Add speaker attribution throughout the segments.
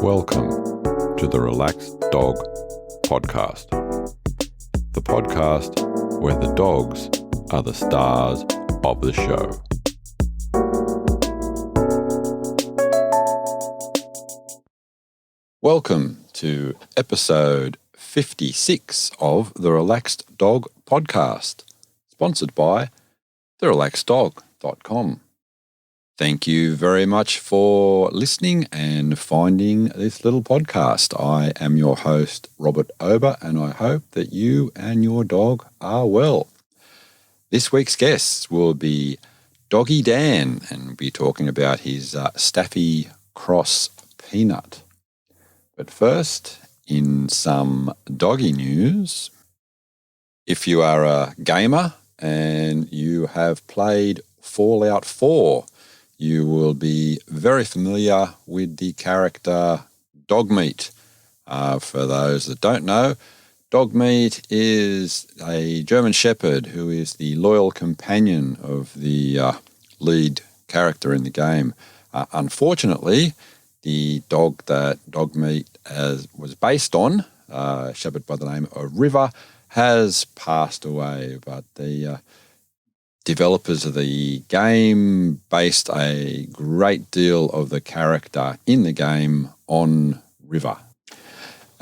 Speaker 1: Welcome to the Relaxed Dog Podcast, the podcast where the dogs are the stars of the show. Welcome to episode 56 of the Relaxed Dog Podcast, sponsored by therelaxeddog.com. Thank you very much for listening and finding this little podcast. I am your host, Robert Ober, and I hope that you and your dog are well. This week's guests will be Doggy Dan, and we'll be talking about his Staffy Cross Peanut. But first, in some doggy news, if you are a gamer and you have played Fallout 4, you will be very familiar with the character Dogmeat. For those that don't know, Dogmeat is a German Shepherd who is the loyal companion of the lead character in the game. Unfortunately, the dog that Dogmeat was based on, a shepherd by the name of River, has passed away, but the developers of the game based a great deal of the character in the game on River.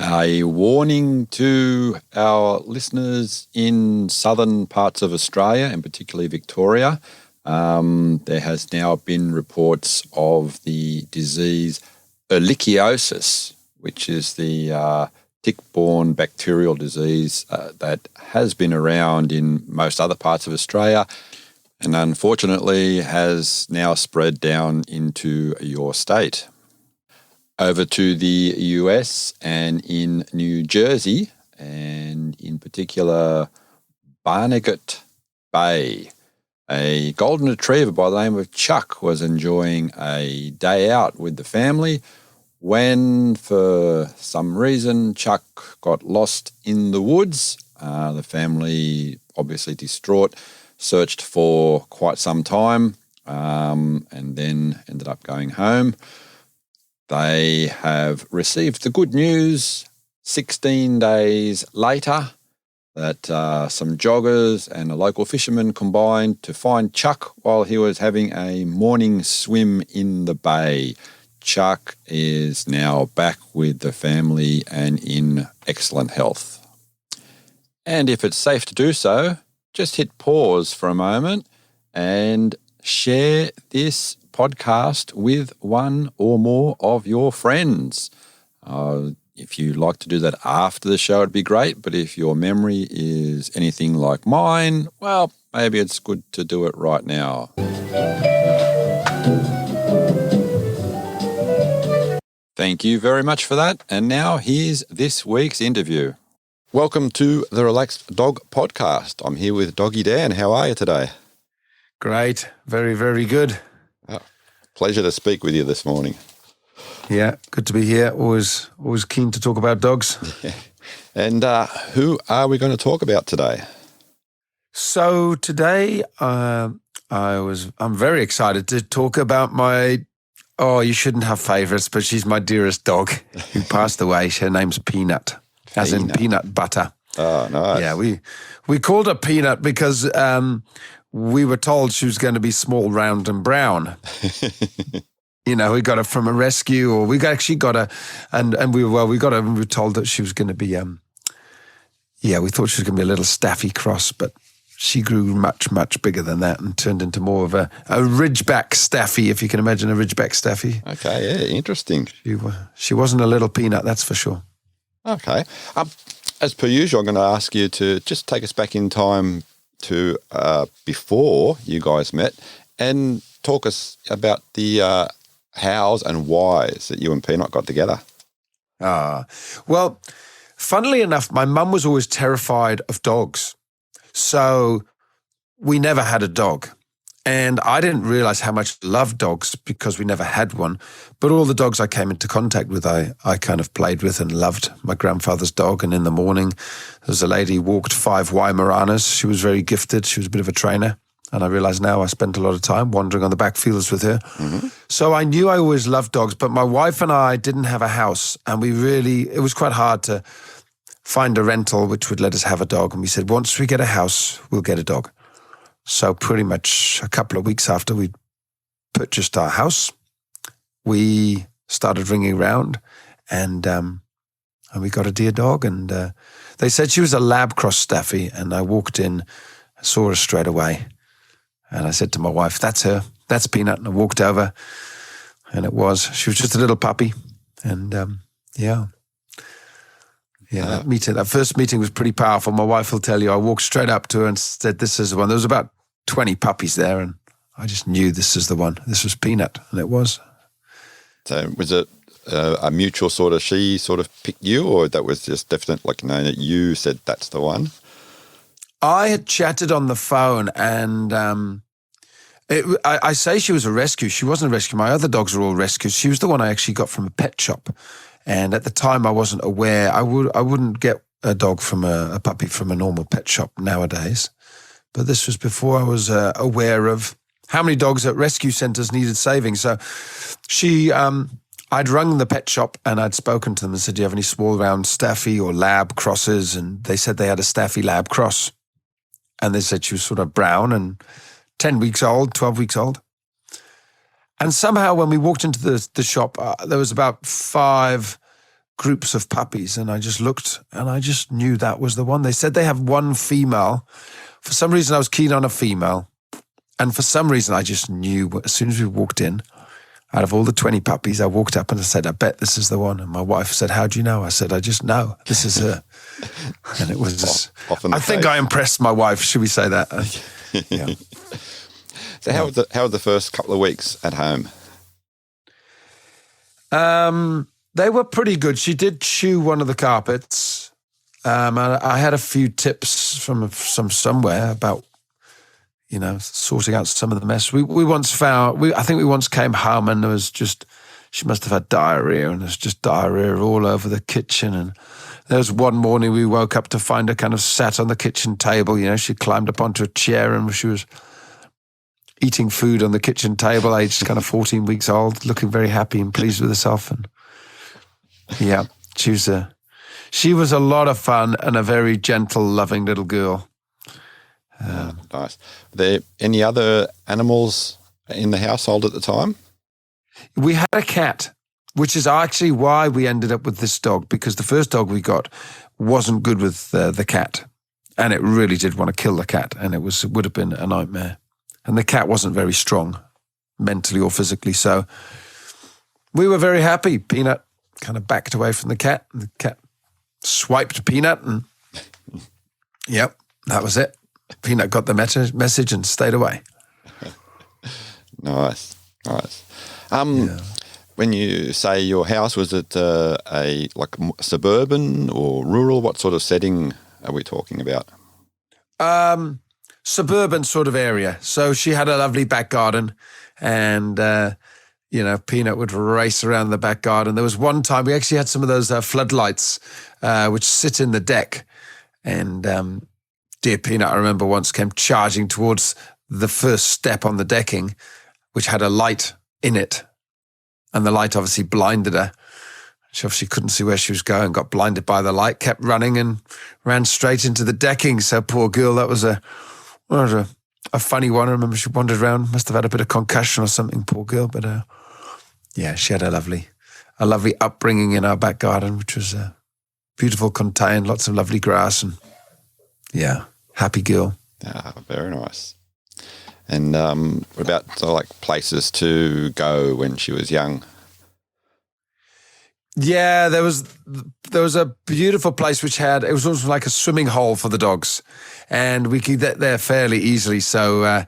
Speaker 1: A warning to our listeners in southern parts of Australia, and particularly Victoria, there has now been reports of the disease ehrlichiosis, which is the tick-borne bacterial disease that has been around in most other parts of Australia and unfortunately has now spread down into your state. Over to the US and in New Jersey, and in particular Barnegat Bay, a golden retriever by the name of Chuck was enjoying a day out with the family when, for some reason, Chuck got lost in the woods. The family, obviously distraught, searched for quite some time and then ended up going home. They have received the good news 16 days later that some joggers and a local fisherman combined to find Chuck while he was having a morning swim in the bay. Chuck is now back with the family and in excellent health. And if it's safe to do so, just hit pause for a moment and share this podcast with one or more of your friends. If you like to do that after the show, it'd be great. But if your memory is anything like mine, well, maybe it's good to do it right now. Thank you very much for that. And now here's this week's interview. Welcome to the Relaxed Dog Podcast. I'm here with Doggy Dan. How are you today?
Speaker 2: Great. Very, very good.
Speaker 1: Pleasure to speak with you this morning.
Speaker 2: Yeah, good to be here. Always keen to talk about dogs.
Speaker 1: Yeah. And who are we going to talk about today?
Speaker 2: So today I'm very excited to talk about you shouldn't have favourites, but she's my dearest dog who passed away. Her name's Peanut. As in peanut butter.
Speaker 1: Oh, nice.
Speaker 2: Yeah, we called her Peanut because we were told she was going to be small, round, and brown. You know, we got her from a rescue, or we actually got her, and we got her, and we were told that she was going to be, we thought she was going to be a little Staffy cross, but she grew much, much bigger than that and turned into more of a Ridgeback Staffy, if you can imagine a Ridgeback Staffy.
Speaker 1: Okay, yeah, interesting.
Speaker 2: She wasn't a little peanut, that's for sure.
Speaker 1: Okay. As per usual, I'm going to ask you to just take us back in time to before you guys met and talk us about the hows and whys that you and Peanut got together.
Speaker 2: Well, funnily enough, my mum was always terrified of dogs. So we never had a dog. And I didn't realize how much I loved dogs because we never had one. But all the dogs I came into contact with, I kind of played with and loved. My grandfather's dog. And in the morning, there was a lady who walked 5 Weimaraners. She was very gifted. She was a bit of a trainer. And I realize now I spent a lot of time wandering on the back fields with her. So I knew I always loved dogs, but my wife and I didn't have a house. And it was quite hard to find a rental which would let us have a dog. And we said, once we get a house, we'll get a dog. So pretty much a couple of weeks after we purchased our house, we started ringing around and we got a dear dog. And they said she was a lab cross Staffy. And I walked in, saw her straight away. And I said to my wife, that's her, that's Peanut. And I walked over and she was just a little puppy. And that first meeting was pretty powerful. My wife will tell you, I walked straight up to her and said, this is the one. There was about 20 puppies there. And I just knew this is the one. This was Peanut. And it was.
Speaker 1: So was it a mutual sort of, she sort of picked you, or that was just definite, like, no, you said that's the one?
Speaker 2: I had chatted on the phone and I say she was a rescue. She wasn't a rescue. My other dogs were all rescues. She was the one I actually got from a pet shop. And at the time I wasn't aware. I wouldn't get a dog from a puppy from a normal pet shop nowadays. But this was before I was aware of how many dogs at rescue centres needed saving. So I'd rung the pet shop and I'd spoken to them and said, do you have any small round Staffy or lab crosses? And they said they had a Staffy lab cross. And they said she was sort of brown and 10 weeks old, 12 weeks old. And somehow when we walked into the shop, there was about 5 groups of puppies. And I just looked and I just knew that was the one. They said they have one female. For some reason, I was keen on a female. And for some reason, I just knew as soon as we walked in, out of all the 20 puppies, I walked up and I said, I bet this is the one. And my wife said, how do you know? I said, I just know. This is her. And it was, I think I impressed my wife. Should we say that? Yeah.
Speaker 1: So how were the first couple of weeks at home?
Speaker 2: They were pretty good. She did chew one of the carpets. I had a few tips from somewhere about, sorting out some of the mess. We once found, I think we once came home and she must have had diarrhea and there's just diarrhea all over the kitchen. And there was one morning we woke up to find her kind of sat on the kitchen table. She climbed up onto a chair and she was eating food on the kitchen table, aged kind of 14 weeks old, looking very happy and pleased with herself. And yeah, she was a lot of fun and a very gentle, loving little girl.
Speaker 1: Nice. Were there any other animals in the household at the time?
Speaker 2: We had a cat, which is actually why we ended up with this dog, because the first dog we got wasn't good with the cat, and it really did want to kill the cat, and it would have been a nightmare. And the cat wasn't very strong, mentally or physically, so we were very happy. Peanut kind of backed away from the cat, and the cat swiped Peanut, and yep, that was it. Peanut got the message and stayed away.
Speaker 1: Nice. When you say your house, was it a suburban or rural? What sort of setting are we talking about?
Speaker 2: Suburban sort of area. So she had a lovely back garden and, Peanut would race around the back garden. There was one time we actually had some of those floodlights which sit in the deck. And dear Peanut, I remember once came charging towards the first step on the decking, which had a light in it. And the light obviously blinded her. She obviously couldn't see where she was going, got blinded by the light, kept running and ran straight into the decking. So poor girl, that was a funny one. I remember she wandered around, must have had a bit of concussion or something, poor girl. But she had a lovely upbringing in our back garden, which was beautiful, contained, lots of lovely grass and happy girl.
Speaker 1: Very nice. And what about places to go when she was young?
Speaker 2: Yeah, there was a beautiful place which it was also like a swimming hole for the dogs, and we could get there fairly easily. So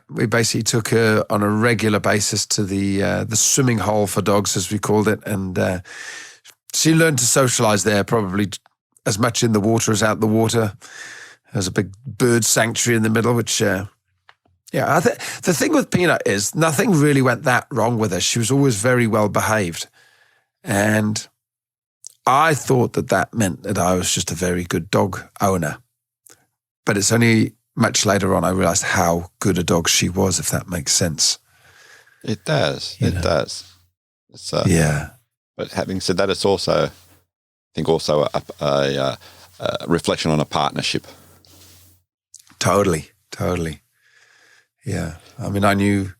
Speaker 2: we basically took her on a regular basis to the swimming hole for dogs, as we called it, and she learned to socialize there, probably as much in the water as out the water. There's a big bird sanctuary in the middle, which, the thing with Peanut is nothing really went that wrong with her. She was always very well behaved. And I thought that meant that I was just a very good dog owner. But it's only much later on, I realized how good a dog she was, if that makes sense.
Speaker 1: It does. It does. It's,
Speaker 2: yeah.
Speaker 1: But having said that, it's also, I think, also a reflection on a partnership.
Speaker 2: Totally. Yeah. I mean, I knew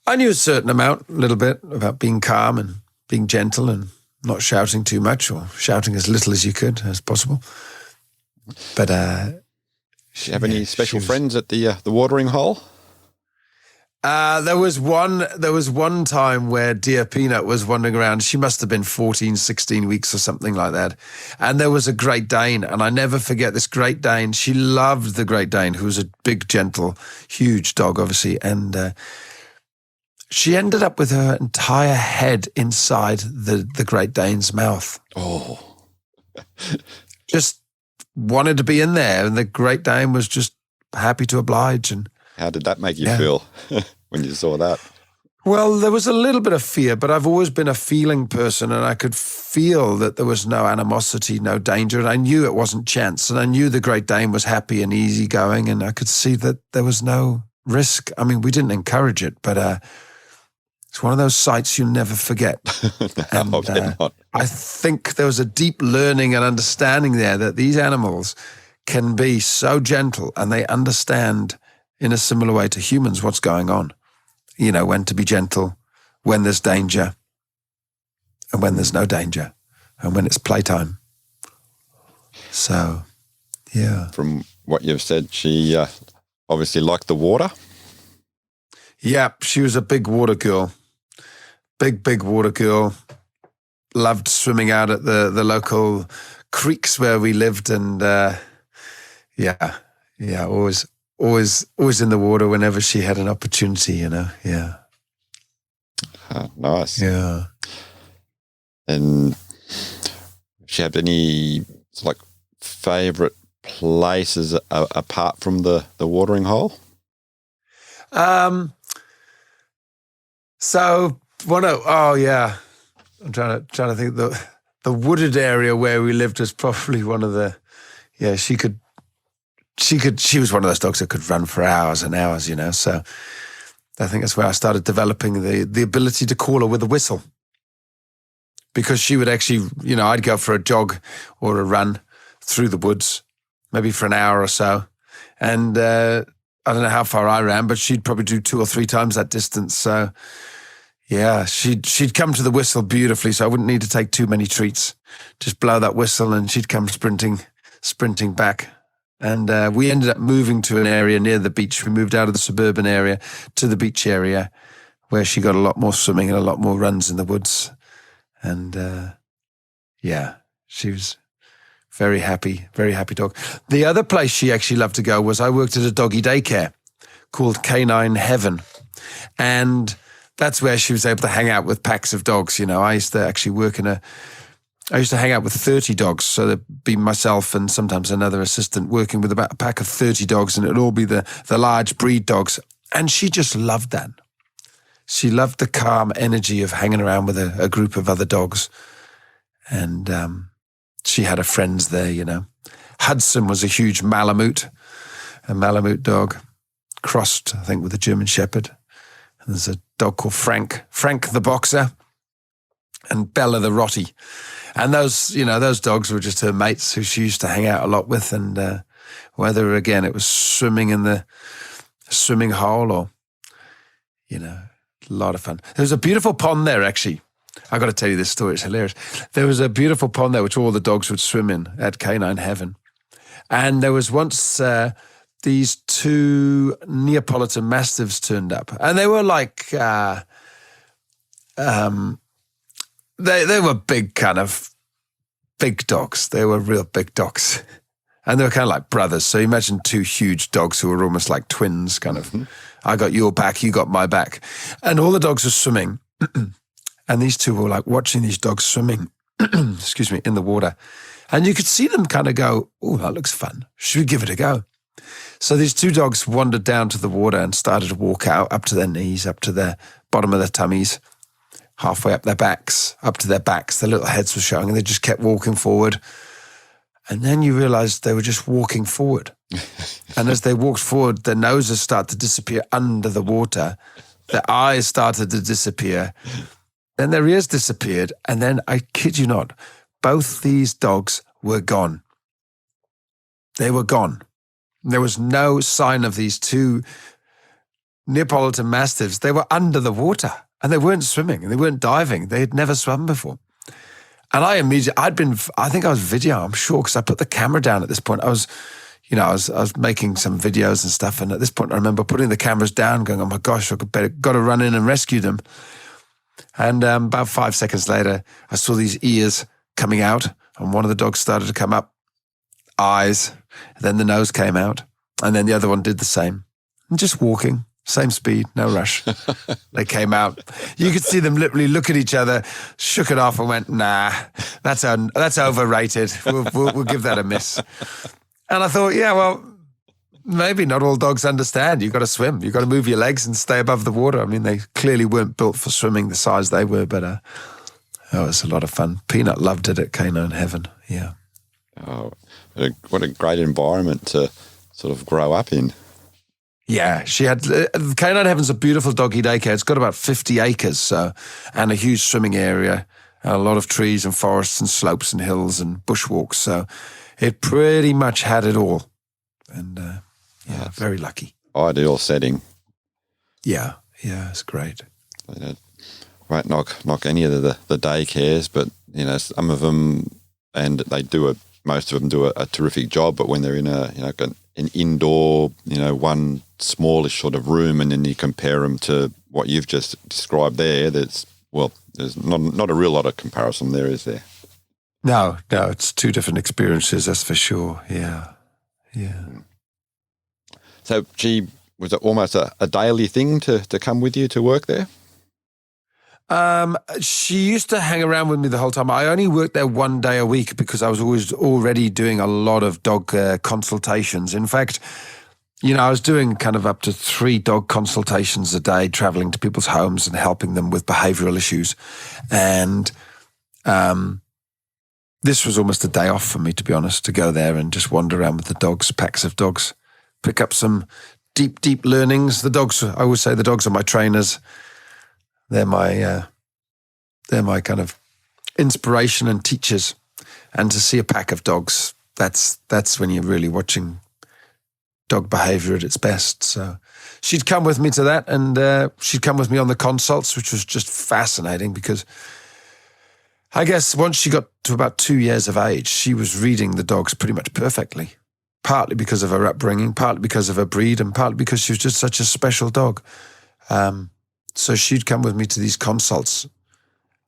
Speaker 2: a certain amount, a little bit, about being calm and being gentle and not shouting too much, or shouting as little as you could as possible. But
Speaker 1: do you have any special friends at the watering hole?
Speaker 2: There was one time where dear Peanut was wandering around. She must have been 14, 16 weeks or something like that. And there was a Great Dane, and I never forget this Great Dane. She loved the Great Dane, who was a big, gentle, huge dog, obviously. And she ended up with her entire head inside the Great Dane's mouth.
Speaker 1: Oh.
Speaker 2: Just wanted to be in there, and the Great Dane was just happy to oblige. And
Speaker 1: how did that make you feel when you saw that?
Speaker 2: Well, there was a little bit of fear, but I've always been a feeling person, and I could feel that there was no animosity, no danger, and I knew it wasn't chance, and I knew the Great Dane was happy and easygoing, and I could see that there was no risk. I mean, we didn't encourage it, but it's one of those sights you'll never forget. And I think there was a deep learning and understanding there that these animals can be so gentle, and they understand in a similar way to humans what's going on. You know, when to be gentle, when there's danger, and when there's no danger, and when it's playtime. So, yeah.
Speaker 1: From what you've said, she obviously liked the water.
Speaker 2: Yeah, she was a big water girl. Big water girl. Loved swimming out at the local creeks where we lived, and always in the water whenever she had an opportunity, you know. Yeah.
Speaker 1: Nice.
Speaker 2: Yeah.
Speaker 1: And she have any favorite places apart from the watering hole?
Speaker 2: So I'm trying to think. The wooded area where we lived was probably one of the. Yeah, she was one of those dogs that could run for hours and hours, you know. So I think that's where I started developing the ability to call her with a whistle. Because she would actually, you know, I'd go for a jog or a run through the woods, maybe for an hour or so. And I don't know how far I ran, but she'd probably do 2 or 3 times that distance. So yeah, she'd come to the whistle beautifully, so I wouldn't need to take too many treats. Just blow that whistle and she'd come sprinting back. And we ended up moving to an area near the beach. We moved out of the suburban area to the beach area where she got a lot more swimming and a lot more runs in the woods. And she was very happy dog. The other place she actually loved to go was I worked at a doggy daycare called Canine Heaven. And that's where she was able to hang out with packs of dogs. You know, I used to hang out with 30 dogs. So there'd be myself and sometimes another assistant working with about a pack of 30 dogs, and it'd all be the large breed dogs. And she just loved that. She loved the calm energy of hanging around with a group of other dogs. And she had her friends there, you know. Hudson was a huge Malamute dog, crossed, I think, with a German Shepherd. And there's a dog called Frank the Boxer, and Bella the Rottie. And those dogs were just her mates who she used to hang out a lot with. And whether, again, it was swimming in the swimming hole or, you know, a lot of fun. There was a beautiful pond there, actually. I got to tell you this story. It's hilarious. There was a beautiful pond there which all the dogs would swim in at Canine Heaven. And there was once these 2 Neapolitan Mastiffs turned up. And they were like, they were big dogs. They were real big dogs. And they were kind of like brothers. So imagine 2 huge dogs who were almost like twins, kind of. Mm-hmm. I got your back, you got my back. And all the dogs were swimming. And these 2 were like watching these dogs swimming, excuse me, in the water. And you could see them kind of go, oh, that looks fun. Should we give it a go? So these 2 dogs wandered down to the water and started to walk out up to their knees, up to the bottom of their tummies, halfway up their backs, up to their backs. Their little heads were showing, and they just kept walking forward. And then you realize they were just walking forward. And as they walked forward, their noses started to disappear under the water. Their eyes started to disappear. Then their ears disappeared. And then, I kid you not, both these dogs were gone. They were gone. There was no sign of these two Neapolitan Mastiffs. They were under the water, and they weren't swimming, and they weren't diving. They had never swum before. And I think I was videoing, I'm sure, because I put the camera down at this point. I was making some videos and stuff, and at this point I remember putting the cameras down, going, oh my gosh, got to run in and rescue them. And about 5 seconds later, I saw these ears coming out, and one of the dogs started to come up, eyes, then the nose came out, and then the other one did the same. And just walking, same speed, no rush. They came out. You could see them literally look at each other, shook it off and went, nah, that's overrated. We'll give that a miss. And I thought, yeah, well, maybe not all dogs understand. You've got to swim. You've got to move your legs and stay above the water. I mean, they clearly weren't built for swimming the size they were, but it was a lot of fun. Peanut loved it at Canine Heaven, yeah.
Speaker 1: Oh, what a great environment to sort of grow up in.
Speaker 2: Yeah, she had, Canine Heaven's a beautiful doggy daycare. It's got about 50 acres, and a huge swimming area, and a lot of trees and forests and slopes and hills and bushwalks. So it pretty much had it all. And yeah, very lucky.
Speaker 1: Ideal setting.
Speaker 2: Yeah, it's great.
Speaker 1: They won't knock any of the daycares, but some of them, and most of them do a terrific job. But when they're in an indoor, one smallish sort of room, and then you compare them to what you've just described there's not a real lot of comparison there, is there?
Speaker 2: No, it's two different experiences, that's for sure. Yeah.
Speaker 1: So was it almost a daily thing to come with you to work there?
Speaker 2: She used to hang around with me the whole time. I only worked there one day a week because I was always already doing a lot of dog consultations. In fact, I was doing kind of up to 3 dog consultations a day, traveling to people's homes and helping them with behavioral issues. And this was almost a day off for me, to be honest, to go there and just wander around with the dogs, packs of dogs, pick up some deep learnings. I always say the dogs are my trainers. They're my kind of inspiration and teachers. And to see a pack of dogs, that's when you're really watching dog behavior at its best. So she'd come with me to that, and she'd come with me on the consults, which was just fascinating because I guess once she got to about 2 years of age, she was reading the dogs pretty much perfectly, partly because of her upbringing, partly because of her breed, and partly because she was just such a special dog. So she'd come with me to these consults,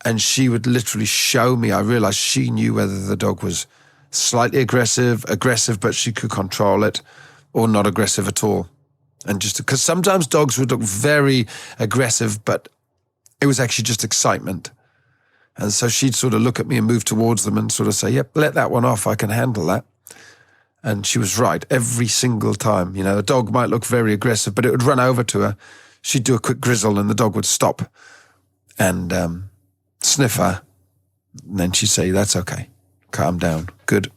Speaker 2: and she would literally show me. I realized she knew whether the dog was slightly aggressive, but she could control it, or not aggressive at all. And just because sometimes dogs would look very aggressive, but it was actually just excitement. And so she'd sort of look at me and move towards them and sort of say, yep, let that one off. I can handle that. And she was right every single time. A dog might look very aggressive, but it would run over to her. She'd do a quick grizzle and the dog would stop and sniff her. And then she'd say, that's okay. Calm down. Good.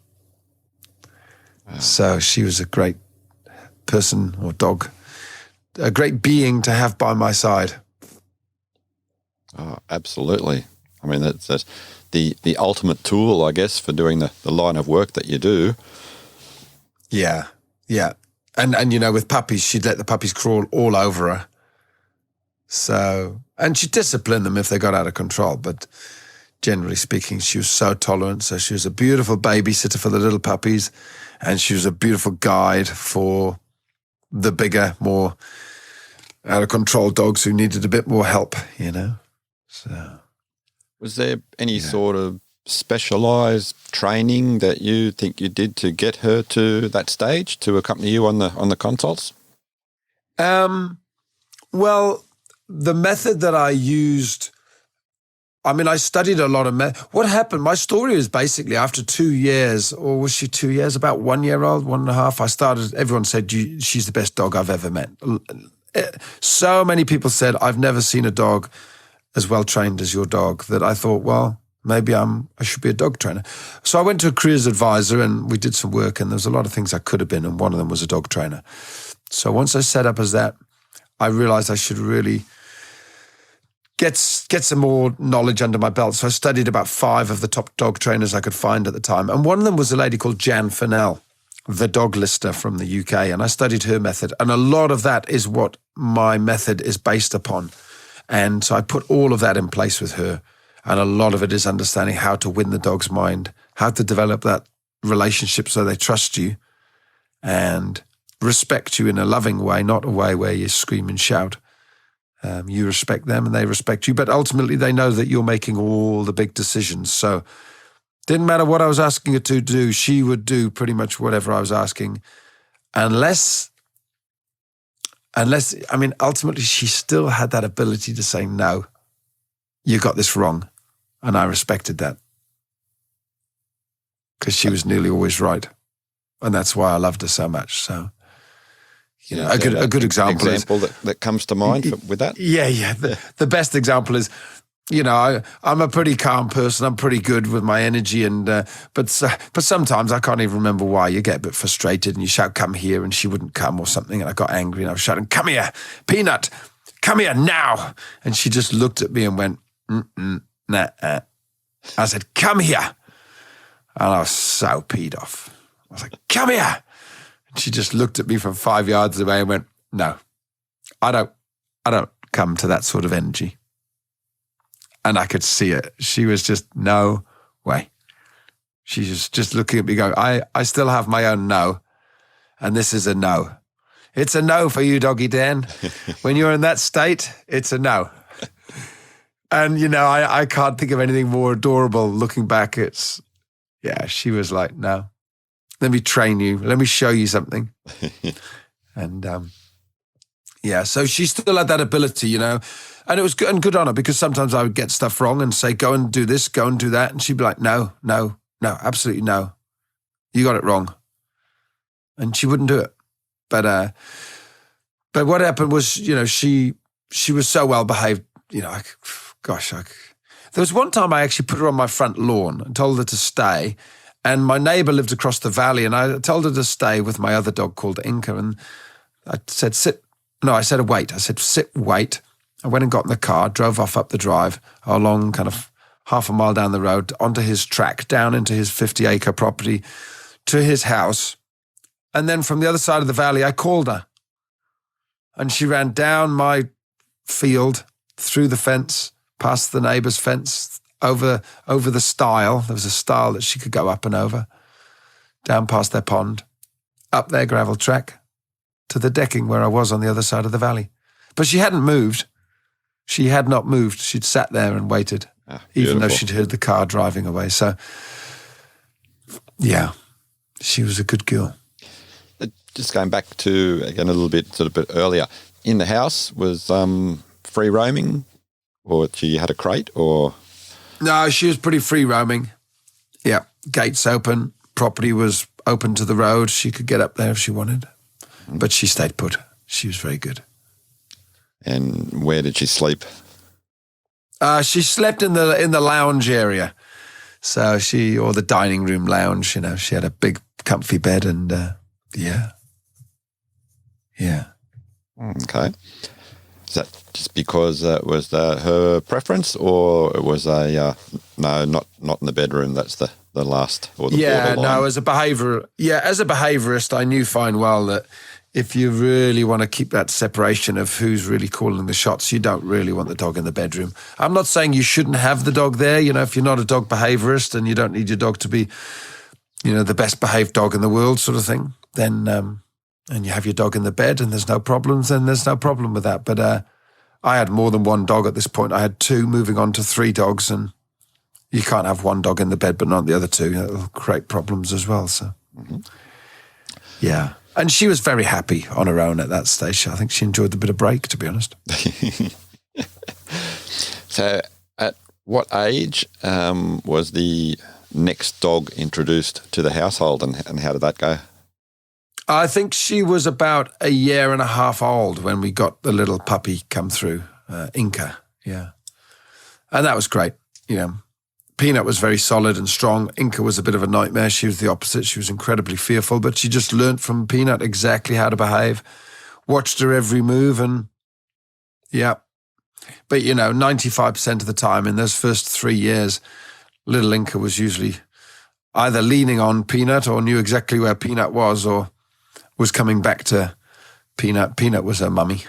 Speaker 2: Wow. So she was a great person or dog, a great being to have by my side.
Speaker 1: Oh, absolutely. I mean, that's the ultimate tool, I guess, for doing the line of work that you do.
Speaker 2: Yeah. And with puppies, she'd let the puppies crawl all over her. So, and she'd discipline them if they got out of control, but generally speaking, she was so tolerant. So she was a beautiful babysitter for the little puppies, and she was a beautiful guide for the bigger, more out of control dogs who needed a bit more help, So,
Speaker 1: was there any sort of specialized training that you think you did to get her to that stage to accompany you on the consults?
Speaker 2: Well, the method that I used, I studied a lot of what happened, my story is basically after 2 years, or was she 2 years, about 1 year old, 1.5, everyone said, she's the best dog I've ever met. So many people said, I've never seen a dog as well trained as your dog, that I thought, well, maybe I should be a dog trainer. So I went to a careers advisor and we did some work, and there was a lot of things I could have been, and one of them was a dog trainer. So once I set up as that, I realized I should really get some more knowledge under my belt. So I studied about 5 of the top dog trainers I could find at the time. And one of them was a lady called Jan Fennell, the dog lister from the UK. And I studied her method. And a lot of that is what my method is based upon. And so I put all of that in place with her. And a lot of it is understanding how to win the dog's mind, how to develop that relationship so they trust you and respect you in a loving way, not a way where you scream and shout. You respect them and they respect you, but ultimately they know that you're making all the big decisions. So didn't matter what I was asking her to do, she would do pretty much whatever I was asking, unless, I mean, ultimately she still had that ability to say, no, you got this wrong. And I respected that because she was nearly always right. And that's why I loved her so much. So, you know, a good example
Speaker 1: that comes to mind with that?
Speaker 2: Yeah. The best example is, you know, I'm a pretty calm person. I'm pretty good with my energy, and but sometimes I can't even remember why. You get a bit frustrated and you shout, "Come here," and she wouldn't come or something, and I got angry and I was shouting, "Come here, Peanut, come here now!" And she just looked at me and went, nah. I said, "Come here," and I was so peed off. I was like, "Come here." She just looked at me from 5 yards away and went, "No, I don't come to that sort of energy." And I could see it. She was just, no way. She was just looking at me going, I still have my own no. And this is a no. It's a no for you, Doggy Dan. When you're in that state, it's a no. And, you know, I can't think of anything more adorable looking back. She was like, "No. Let me train you. Let me show you something." And so she still had that ability, you know. And it was good on her, because sometimes I would get stuff wrong and say, "Go and do this, go and do that." And she'd be like, no, absolutely no. You got it wrong. And she wouldn't do it. But what happened was, you know, she was so well behaved, you know, there was one time I actually put her on my front lawn and told her to stay. And my neighbor lived across the valley, and I told her to stay with my other dog called Inca. And I said, wait. I said, sit, wait. I went and got in the car, drove off up the drive, along kind of half a mile down the road, onto his track, down into his 50-acre property, to his house. And then from the other side of the valley, I called her. And she ran down my field, through the fence, past the neighbor's fence, over the stile. There was a stile that she could go up and over, down past their pond, up their gravel track, to the decking where I was on the other side of the valley. But she hadn't moved. She had not moved. She'd sat there and waited, even though she'd heard the car driving away. So, yeah, she was a good girl.
Speaker 1: Just going back to, again, a little bit earlier, in the house was free roaming, or she had a crate, or?
Speaker 2: No, she was pretty free roaming. Yeah, gates open, property was open to the road. She could get up there if she wanted, but she stayed put. She was very good.
Speaker 1: And where did she sleep?
Speaker 2: She slept in the lounge area. So or the dining room lounge, you know, she had a big comfy bed, and yeah.
Speaker 1: Okay. Is that just because it was her preference, or it was no, not in the bedroom, that's the last, or the borderline?
Speaker 2: No, as a behaviorist, I knew fine well that if you really want to keep that separation of who's really calling the shots, you don't really want the dog in the bedroom. I'm not saying you shouldn't have the dog there. You know, if you're not a dog behaviorist and you don't need your dog to be, you know, the best behaved dog in the world sort of thing, then, and you have your dog in the bed and there's no problems, then there's no problem with that. But I had more than one dog at this point. I had 2, moving on to 3 dogs, and you can't have one dog in the bed but not the other 2. It'll create problems as well. So, yeah. And she was very happy on her own at that stage. I think she enjoyed the bit of break, to be honest.
Speaker 1: So at what age was the next dog introduced to the household, and how did that go?
Speaker 2: I think she was about 1.5 years old when we got the little puppy come through, Inca, yeah. And that was great, you know. Peanut was very solid and strong. Inca was a bit of a nightmare. She was the opposite. She was incredibly fearful, but she just learnt from Peanut exactly how to behave, watched her every move, and yeah. But, 95% of the time in those first 3 years, little Inca was usually either leaning on Peanut or knew exactly where Peanut was or was coming back to Peanut. Peanut was her mummy.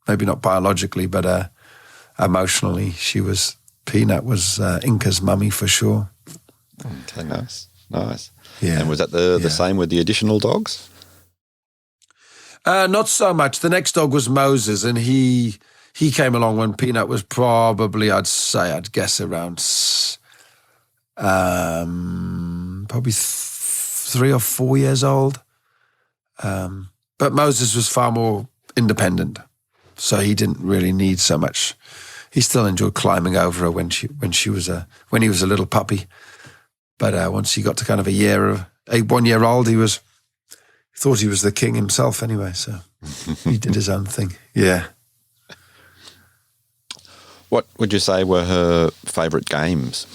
Speaker 2: Maybe not biologically, but emotionally, Peanut was Inca's mummy for sure.
Speaker 1: Okay, nice.
Speaker 2: Yeah.
Speaker 1: And was that the same with the additional dogs?
Speaker 2: Not so much. The next dog was Moses, and he came along when Peanut was probably, I'd guess around probably 3 or 4 years old. But Moses was far more independent, so he didn't really need so much. He still enjoyed climbing over her when he was a little puppy. But once he got to kind of 1 year old, he thought he was the king himself anyway. So he did his own thing. Yeah.
Speaker 1: What would you say were her favourite games?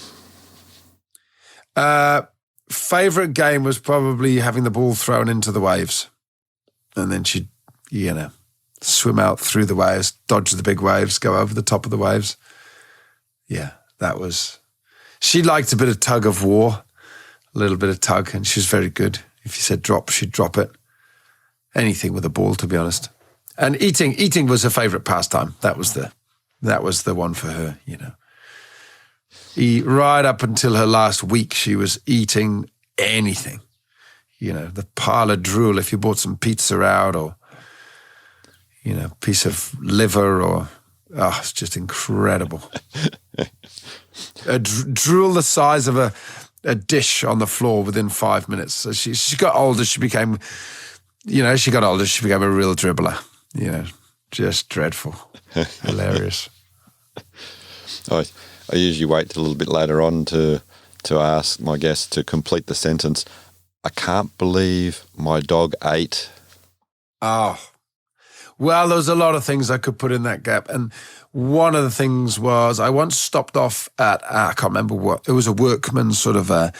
Speaker 2: Favourite game was probably having the ball thrown into the waves. And then she'd, swim out through the waves, dodge the big waves, go over the top of the waves. Yeah, she liked a bit of tug of war, a little bit of tug, and she was very good. If you said drop, she'd drop it. Anything with a ball, to be honest. And eating was her favourite pastime. That was the one for her, Right up until her last week, she was eating anything. The pile of drool, if you bought some pizza out or, piece of liver or, it's just incredible. Drool the size of a dish on the floor within 5 minutes. So she got older, she became a real dribbler, just dreadful, hilarious.
Speaker 1: I usually wait till a little bit later on to ask my guests to complete the sentence. I can't believe my dog ate.
Speaker 2: Oh, well, there was a lot of things I could put in that gap. And one of the things was I once stopped off at, I can't remember what, it was a workman sort of, I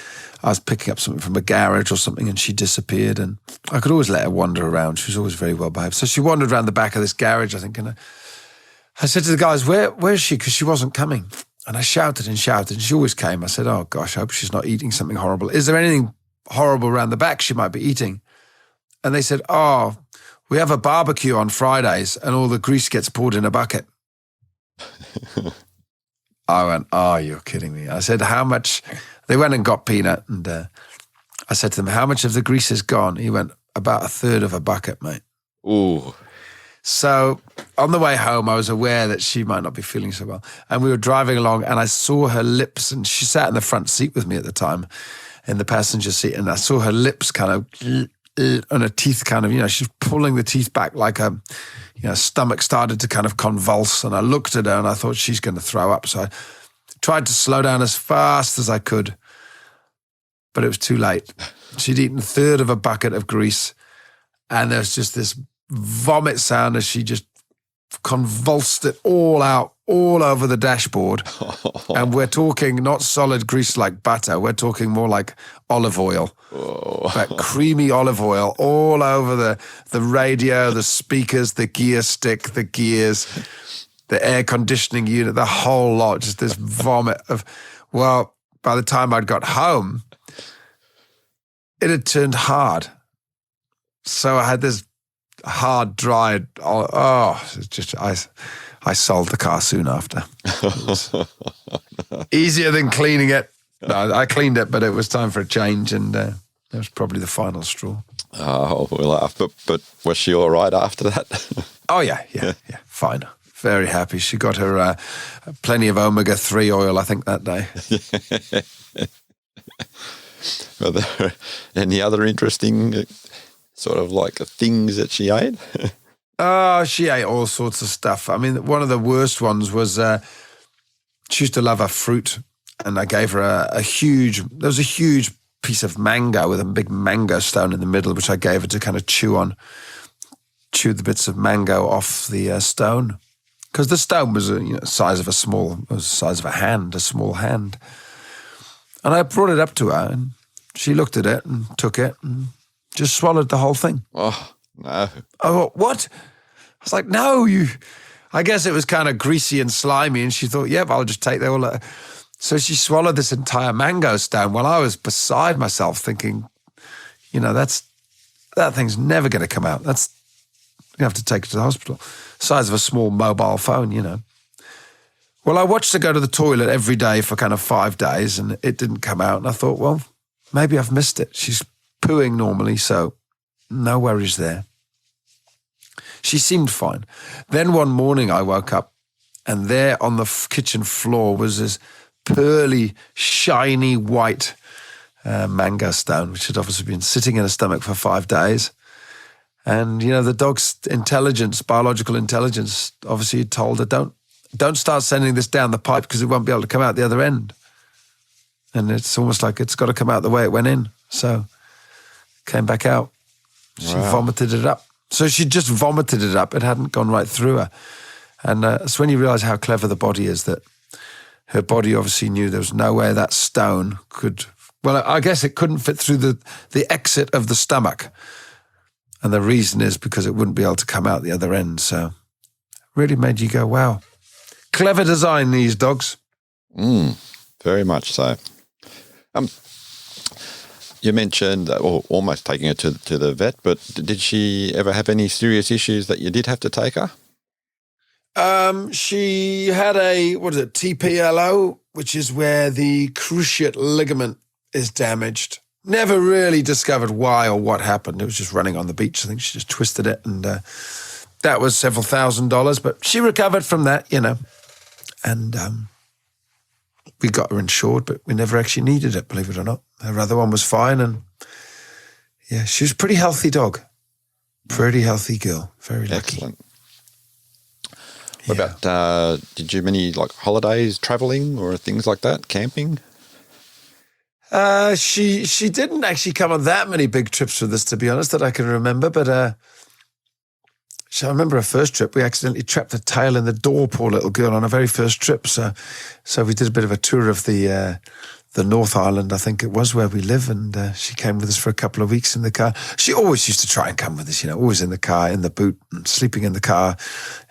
Speaker 2: was picking up something from a garage or something and she disappeared and I could always let her wander around. She was always very well behaved. So she wandered around the back of this garage, I think, and I said to the guys, where's she? Because she wasn't coming. And I shouted and shouted and she always came. I said, oh gosh, I hope she's not eating something horrible. Is there anything horrible around the back she might be eating? And they said, oh, we have a barbecue on Fridays and all the grease gets poured in a bucket. I went, oh, you're kidding me. I said, how much? They went and got Peanut and I said to them, how much of the grease is gone? He went, about a third of a bucket, mate.
Speaker 1: Ooh.
Speaker 2: So on the way home, I was aware that she might not be feeling so well. And we were driving along and I saw her lips, and she sat in the front seat with me at the time in the passenger seat. And I saw her lips kind of, and her teeth kind of, she's pulling the teeth back like her stomach started to kind of convulse. And I looked at her and I thought she's going to throw up. So I tried to slow down as fast as I could, but it was too late. She'd eaten a third of a bucket of grease and there was just this vomit sound as she just convulsed it all out, all over the dashboard. And we're talking not solid grease like butter. We're talking more like olive oil, but creamy olive oil all over the radio, the speakers, the gear stick, the gears, the air conditioning unit, the whole lot, just this vomit of, well, by the time I'd got home, it had turned hard. So I had this hard, dried, it's just, I sold the car soon after. It was easier than cleaning it. No, I cleaned it, but it was time for a change, and that was probably the final straw.
Speaker 1: Oh, we laugh. But was she all right after that?
Speaker 2: Oh, yeah, fine. Very happy. She got her plenty of omega-3 oil, I think, that day.
Speaker 1: Were there any other interesting sort of like things that she ate?
Speaker 2: Oh, she ate all sorts of stuff. I mean, one of the worst ones was she used to love her fruit, and I gave her there was a huge piece of mango with a big mango stone in the middle, which I gave her to kind of chew the bits of mango off the stone. Because the stone was the size of a small hand, a small hand. And I brought it up to her, and she looked at it and took it and just swallowed the whole thing.
Speaker 1: Oh, no.
Speaker 2: I thought, what? I was like, no, you... I guess it was kind of greasy and slimy, and she thought, yep, I'll just take that all. So she swallowed this entire mango stone while I was beside myself thinking, that thing's never going to come out. You have to take it to the hospital. Size of a small mobile phone, Well, I watched her go to the toilet every day for kind of 5 days, and it didn't come out. And I thought, well, maybe I've missed it. She's pooing normally, so no worries there. She seemed fine. Then one morning I woke up, and there on the kitchen floor was this pearly, shiny white mango stone, which had obviously been sitting in her stomach for 5 days. And, the dog's intelligence, biological intelligence, obviously told her, don't start sending this down the pipe because it won't be able to come out the other end. And it's almost like it's got to come out the way it went in. So it came back out. She vomited it up. So she just vomited it up. It hadn't gone right through her. And it's when you realize how clever the body is that her body obviously knew there was no way that stone could... Well, I guess it couldn't fit through the exit of the stomach. And the reason is because it wouldn't be able to come out the other end. So it really made you go, wow. Clever design, these dogs.
Speaker 1: Very much so. You mentioned almost taking her to the vet, but did she ever have any serious issues that you did have to take her?
Speaker 2: She had TPLO, which is where the cruciate ligament is damaged. Never really discovered why or what happened. It was just running on the beach. I think she just twisted it, and that was several $1,000s, but she recovered from that, And we got her insured, but we never actually needed it, believe it or not. Her other one was fine, and yeah, she was a pretty healthy dog. Pretty healthy girl. Very lucky.
Speaker 1: Excellent. What about, did you have any holidays, traveling or things like that, camping?
Speaker 2: She didn't actually come on that many big trips with us, to be honest, that I can remember, but I remember her first trip, we accidentally trapped the tail in the door, poor little girl, on her very first trip. So we did a bit of a tour of the North Island, I think it was, where we live, and she came with us for a couple of weeks in the car. She always used to try and come with us, always in the car, in the boot, and sleeping in the car,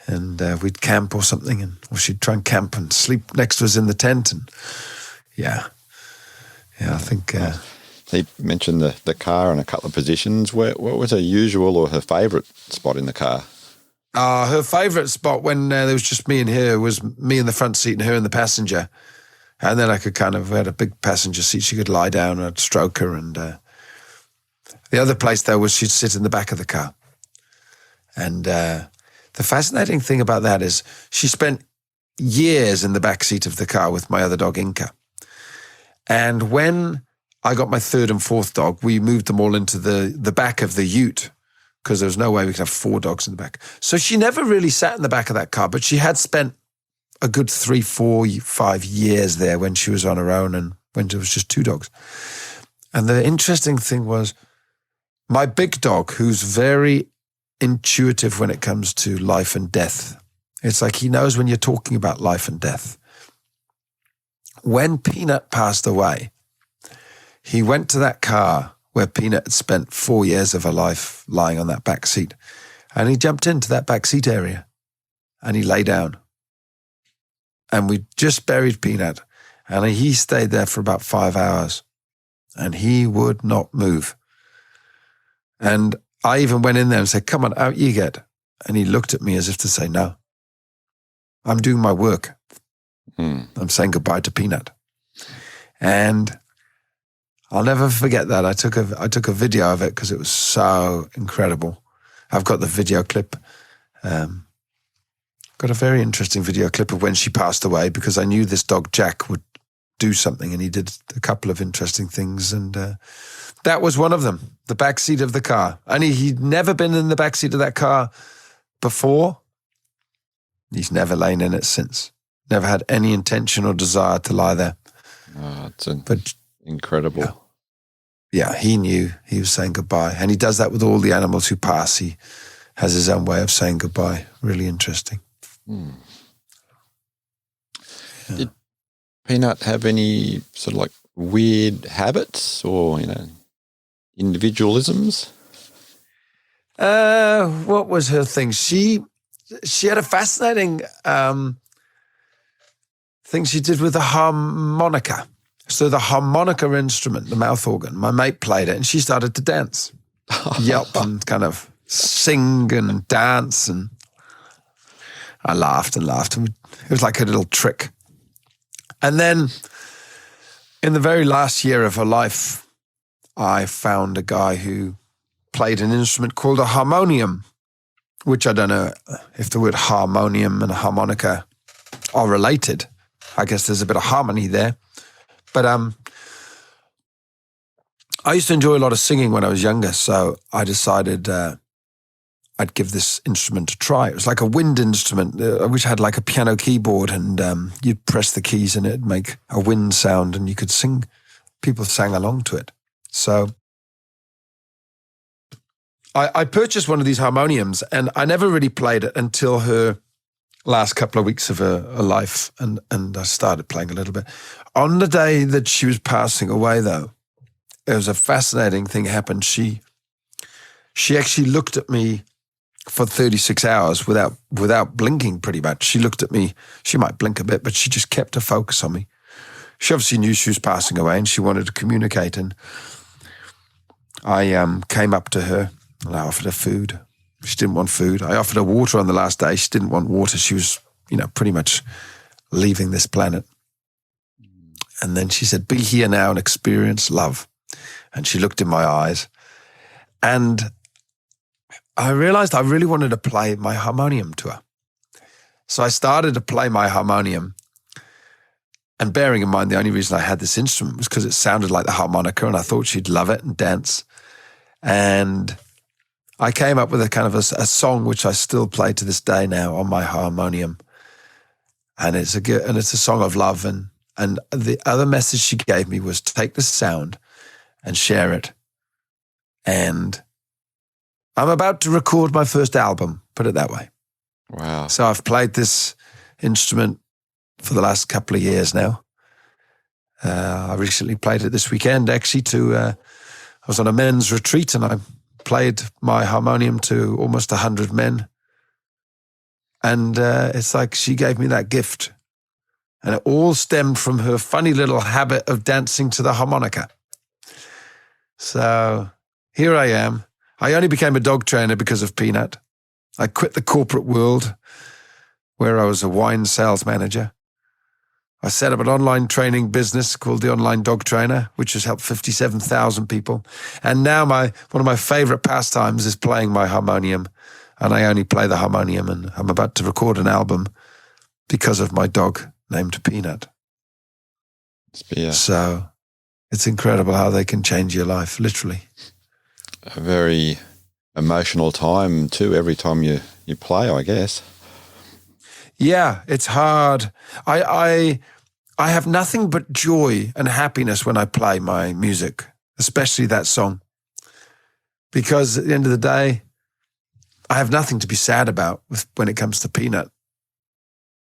Speaker 2: and we'd camp or something, or she'd try and camp and sleep next to us in the tent, and I think...
Speaker 1: You mentioned the car and a couple of positions. What was her usual or her favourite spot in the car?
Speaker 2: Her favourite spot when there was just me and her was me in the front seat and her in the passenger. And then I could we had a big passenger seat. She could lie down and I'd stroke her. And the other place, though, was she'd sit in the back of the car. And the fascinating thing about that is she spent years in the back seat of the car with my other dog, Inca. And when I got my third and fourth dog, we moved them all into the back of the ute because there was no way we could have 4 dogs in the back. So she never really sat in the back of that car, but she had spent a good 3, 4, 5 years there when she was on her own and when there was just 2 dogs. And the interesting thing was my big dog, who's very intuitive when it comes to life and death. It's like he knows when you're talking about life and death. When Peanut passed away, he went to that car where Peanut had spent 4 years of her life lying on that back seat. And he jumped into that back seat area and he lay down. And we just buried Peanut. And he stayed there for about 5 hours. And he would not move. And I even went in there and said, come on, out you get. And he looked at me as if to say, no. I'm doing my work. I'm saying goodbye to Peanut. And I'll never forget that. I took a video of it because it was so incredible. I've got the video clip. Got a very interesting video clip of when she passed away because I knew this dog Jack would do something, and he did a couple of interesting things, and that was one of them, the back seat of the car. And he'd never been in the back seat of that car before. He's never lain in it since. Never had any intention or desire to lie there.
Speaker 1: Oh, it's incredible.
Speaker 2: Yeah, he knew he was saying goodbye. And he does that with all the animals who pass. He has his own way of saying goodbye. Really interesting.
Speaker 1: Yeah. Did Peanut have any sort of like weird habits or, individualisms?
Speaker 2: What was her thing? She had a fascinating thing she did with the harmonica. So the harmonica instrument, the mouth organ, my mate played it and she started to dance, yelp and kind of sing and dance. And I laughed and laughed. And it was like a little trick. And then in the very last year of her life, I found a guy who played an instrument called a harmonium, which I don't know if the word harmonium and harmonica are related. I guess there's a bit of harmony there. But I used to enjoy a lot of singing when I was younger, so I decided I'd give this instrument a try. It was like a wind instrument, which had like a piano keyboard, and you'd press the keys and it'd make a wind sound, and you could sing. People sang along to it. So I purchased one of these harmoniums, and I never really played it until her last couple of weeks of her life, and I started playing a little bit. On the day that she was passing away, though, it was a fascinating thing happened. She actually looked at me for 36 hours without blinking, pretty much. She looked at me. She might blink a bit, but she just kept her focus on me. She obviously knew she was passing away, and she wanted to communicate. And I came up to her, and I offered her food. She didn't want food. I offered her water on the last day. She didn't want water. She was, pretty much leaving this planet. And then she said, "Be here now and experience love." And she looked in my eyes. And I realized I really wanted to play my harmonium to her. So I started to play my harmonium. And bearing in mind, the only reason I had this instrument was because it sounded like the harmonica, and I thought she'd love it and dance. And I came up with a kind of a song which I still play to this day now on my harmonium, and it's a song of love. And the other message she gave me was take this sound and share it. And I'm about to record my first album, put it that way.
Speaker 1: Wow!
Speaker 2: So I've played this instrument for the last couple of years now. I recently played it this weekend. Actually, I was on a men's retreat, and I played my harmonium to almost 100 men. And it's like she gave me that gift. And it all stemmed from her funny little habit of dancing to the harmonica. So here I am. I only became a dog trainer because of Peanut. I quit the corporate world where I was a wine sales manager. I set up an online training business called The Online Dog Trainer, which has helped 57,000 people. And now one of my favorite pastimes is playing my harmonium. And I only play the harmonium, and I'm about to record an album because of my dog named Peanut. So it's incredible how they can change your life, literally.
Speaker 1: A very emotional time too, every time you play, I guess.
Speaker 2: Yeah, it's hard. I have nothing but joy and happiness when I play my music, especially that song. Because at the end of the day, I have nothing to be sad about when it comes to Peanut.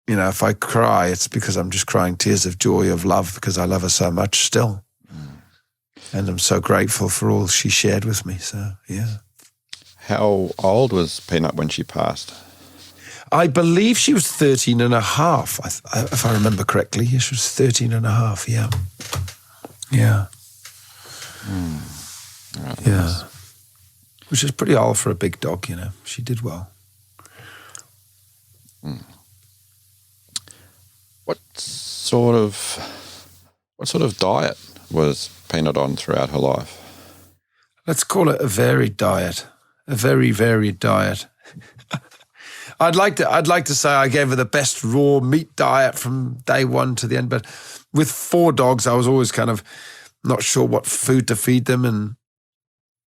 Speaker 2: If I cry, it's because I'm just crying tears of joy, of love, because I love her so much still. And I'm so grateful for all she shared with me. So, yeah.
Speaker 1: How old was Peanut when she passed?
Speaker 2: I believe she was 13 and a half, if I remember correctly. Yeah, she was 13 and a half, yeah. Yeah.
Speaker 1: Right,
Speaker 2: yeah.
Speaker 1: nice.
Speaker 2: Which is pretty old for a big dog, She did well.
Speaker 1: What sort of diet was Peanut on throughout her life?
Speaker 2: Let's call it a varied diet. A very varied diet. I'd like to say I gave her the best raw meat diet from day one to the end, but with 4 dogs, I was always kind of not sure what food to feed them. And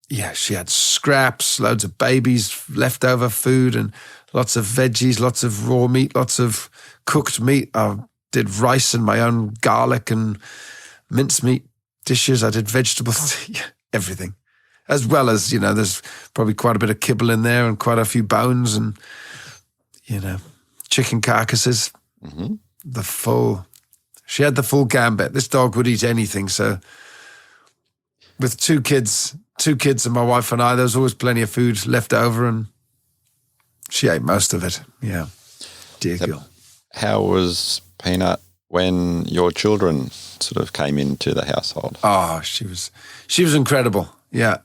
Speaker 2: yeah, she had scraps, loads of babies, leftover food, and lots of veggies, lots of raw meat, lots of cooked meat. I did rice and my own garlic and mincemeat dishes. I did vegetables, everything. As well as, there's probably quite a bit of kibble in there and quite a few bones and, chicken carcasses, the full She had the full gambit. This dog would eat anything. So with two kids and my wife and I, there was always plenty of food left over, and she ate most of it. Yeah. Dear girl.
Speaker 1: How was Peanut when your children sort of came into the household?
Speaker 2: Oh, she was incredible. Yeah.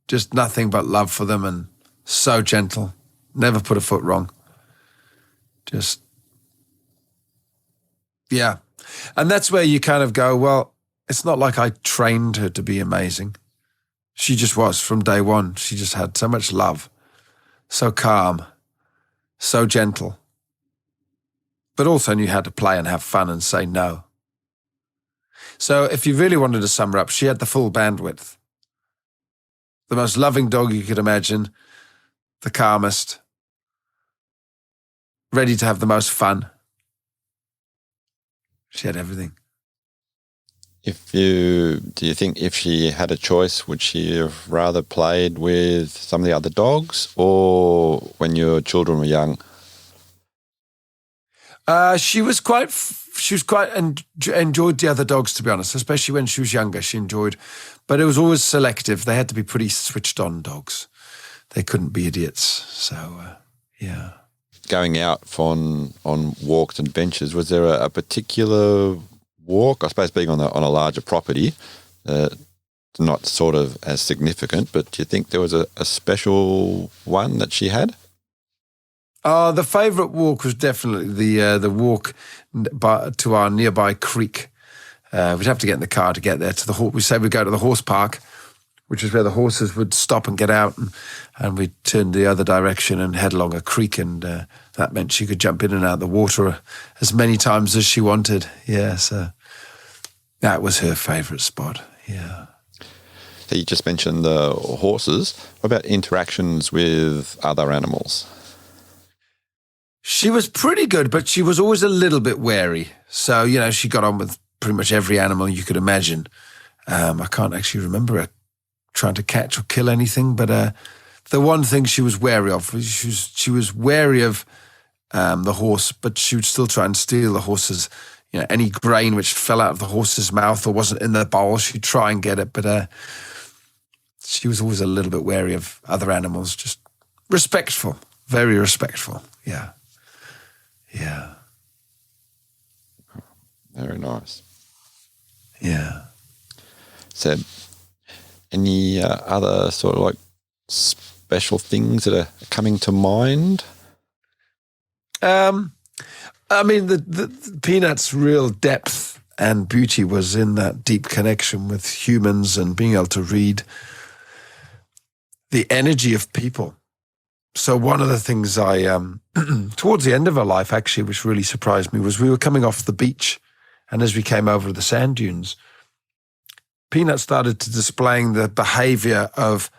Speaker 2: Just nothing but love for them, and so gentle. Never put a foot wrong. Just, yeah. And that's where you kind of go, well, it's not like I trained her to be amazing. She just was from day one. She just had so much love, so calm, so gentle, but also knew how to play and have fun and say no. So if you really wanted to sum her up, she had the full bandwidth. The most loving dog you could imagine, the calmest, ready to have the most fun. She had everything.
Speaker 1: Do you think if she had a choice, would she have rather played with some of the other dogs, or when your children were young?
Speaker 2: She enjoyed the other dogs, to be honest, especially when she was younger. She enjoyed, but it was always selective. They had to be pretty switched on dogs. They couldn't be idiots. So, yeah.
Speaker 1: Going out on walks and adventures, was there a particular walk? I suppose being on a larger property, not sort of as significant, but do you think there was a special one that she had?
Speaker 2: The favourite walk was definitely the walk to our nearby creek. We'd have to get in the car to get there to the horse. We say we'd go to the horse park, which is where the horses would stop and get out, and we'd turn the other direction and head along a creek, and that meant she could jump in and out of the water as many times as she wanted. Yeah, so that was her favourite spot, yeah.
Speaker 1: So you just mentioned the horses. What about interactions with other animals?
Speaker 2: She was pretty good, but she was always a little bit wary. So, she got on with pretty much every animal you could imagine. I can't actually remember her trying to catch or kill anything, but the one thing she was wary of was she was wary of the horse, but she would still try and steal the horse's, any grain which fell out of the horse's mouth or wasn't in the bowl, she'd try and get it. But she was always a little bit wary of other animals, just respectful, very respectful. Yeah. Yeah.
Speaker 1: Very nice.
Speaker 2: Yeah.
Speaker 1: So, any other sort of like special things that are coming to mind?
Speaker 2: I mean, the Peanut's real depth and beauty was in that deep connection with humans and being able to read the energy of people. So one of the things I, towards the end of her life actually, which really surprised me, was we were coming off the beach, and as we came over to the sand dunes, Peanut started to displaying the behavior of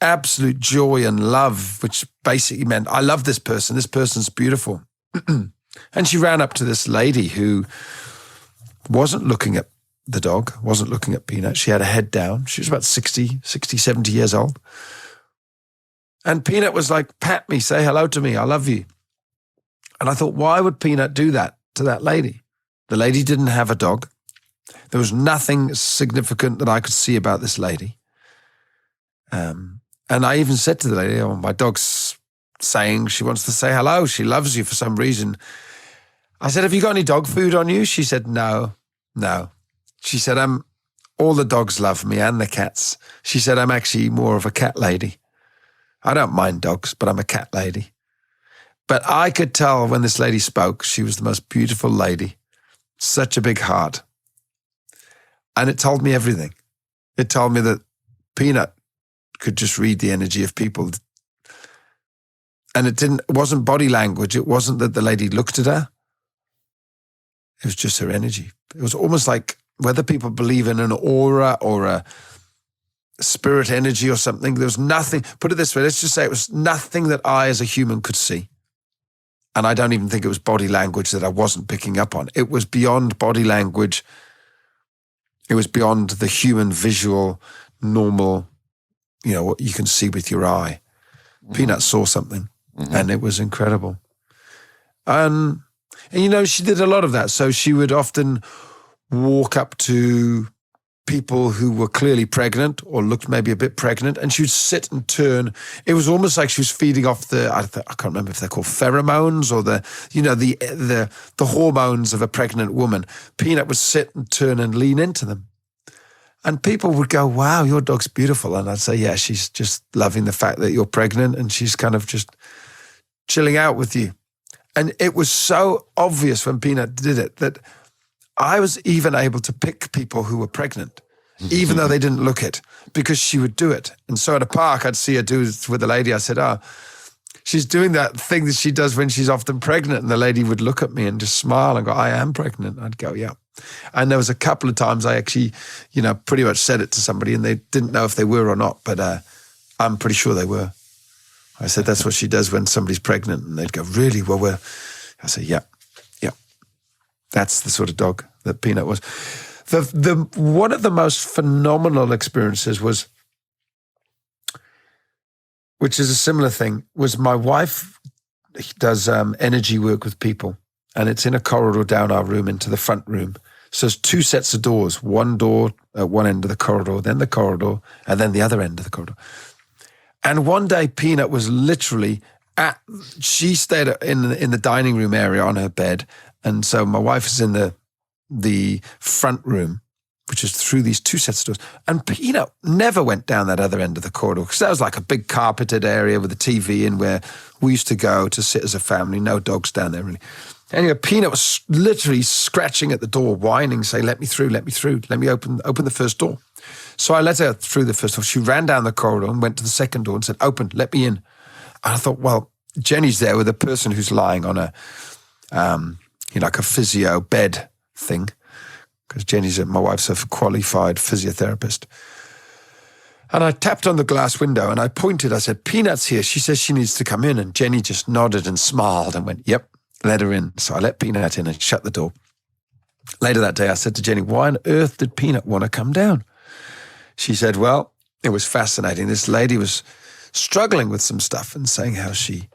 Speaker 2: absolute joy and love, which basically meant, I love this person's beautiful. And she ran up to this lady who wasn't looking at the dog, wasn't looking at Peanut. She had her head down. She was about 60, 70 years old. And Peanut was like, pat me, say hello to me, I love you. And I thought, why would Peanut do that to that lady? The lady didn't have a dog. There was nothing significant that I could see about this lady. And I even said to the lady, my dog's saying she wants to say hello. She loves you for some reason. I said, have you got any dog food on you? She said, no. She said, all the dogs love me and the cats. She said, I'm actually more of a cat lady. I don't mind dogs, but I'm a cat lady. But I could tell when this lady spoke, she was the most beautiful lady. Such a big heart. And it told me everything. It told me that Peanut could just read the energy of people. And it wasn't body language. It wasn't that the lady looked at her. It was just her energy. It was almost like whether people believe in an aura or a spirit energy or something, there was nothing, put it this way, let's just say it was nothing that I as a human could see. And I don't even think it was body language that I wasn't picking up on. It was beyond body language. It was beyond the human visual, normal, what you can see with your eye. Mm-hmm. Peanut saw something, and it was incredible. And she did a lot of that. So she would often walk up to people who were clearly pregnant or looked maybe a bit pregnant, and she would sit and turn. It was almost like she was feeding off I can't remember if they're called pheromones or the hormones of a pregnant woman. Peanut would sit and turn and lean into them. And people would go, wow, your dog's beautiful. And I'd say, yeah, she's just loving the fact that you're pregnant and she's kind of just chilling out with you. And it was so obvious when Peanut did it that I was even able to pick people who were pregnant, even though they didn't look it, because she would do it. And so at a park, I'd see her do it with a lady. I said, she's doing that thing that she does when she's often pregnant. And the lady would look at me and just smile and go, I am pregnant. I'd go, yeah. And there was a couple of times I actually, pretty much said it to somebody and they didn't know if they were or not, but I'm pretty sure they were. I said, that's what she does when somebody's pregnant. And they'd go, really? Well, I said, yeah. That's the sort of dog that Peanut was. The one of the most phenomenal experiences was, which is a similar thing, was my wife does energy work with people, and it's in a corridor down our room into the front room. So there's two sets of doors, one door at one end of the corridor, then the corridor, and then the other end of the corridor. And one day Peanut was literally she stayed in the dining room area on her bed. And so my wife is in the front room, which is through these two sets of doors. And Peanut never went down that other end of the corridor because that was like a big carpeted area with a TV in where we used to go to sit as a family. No dogs down there, really. Anyway, Peanut was literally scratching at the door, whining, saying, let me through, let me open the first door. So I let her through the first door. She ran down the corridor and went to the second door and said, open, let me in. And I thought, well, Jenny's there with a person who's lying on a, like a physio bed thing, because my wife's a qualified physiotherapist. And I tapped on the glass window and I pointed, I said, Peanut's here. She says she needs to come in. And Jenny just nodded and smiled and went, yep, let her in. So I let Peanut in and shut the door. Later that day, I said to Jenny, why on earth did Peanut want to come down? She said, well, it was fascinating. This lady was struggling with some stuff and saying how she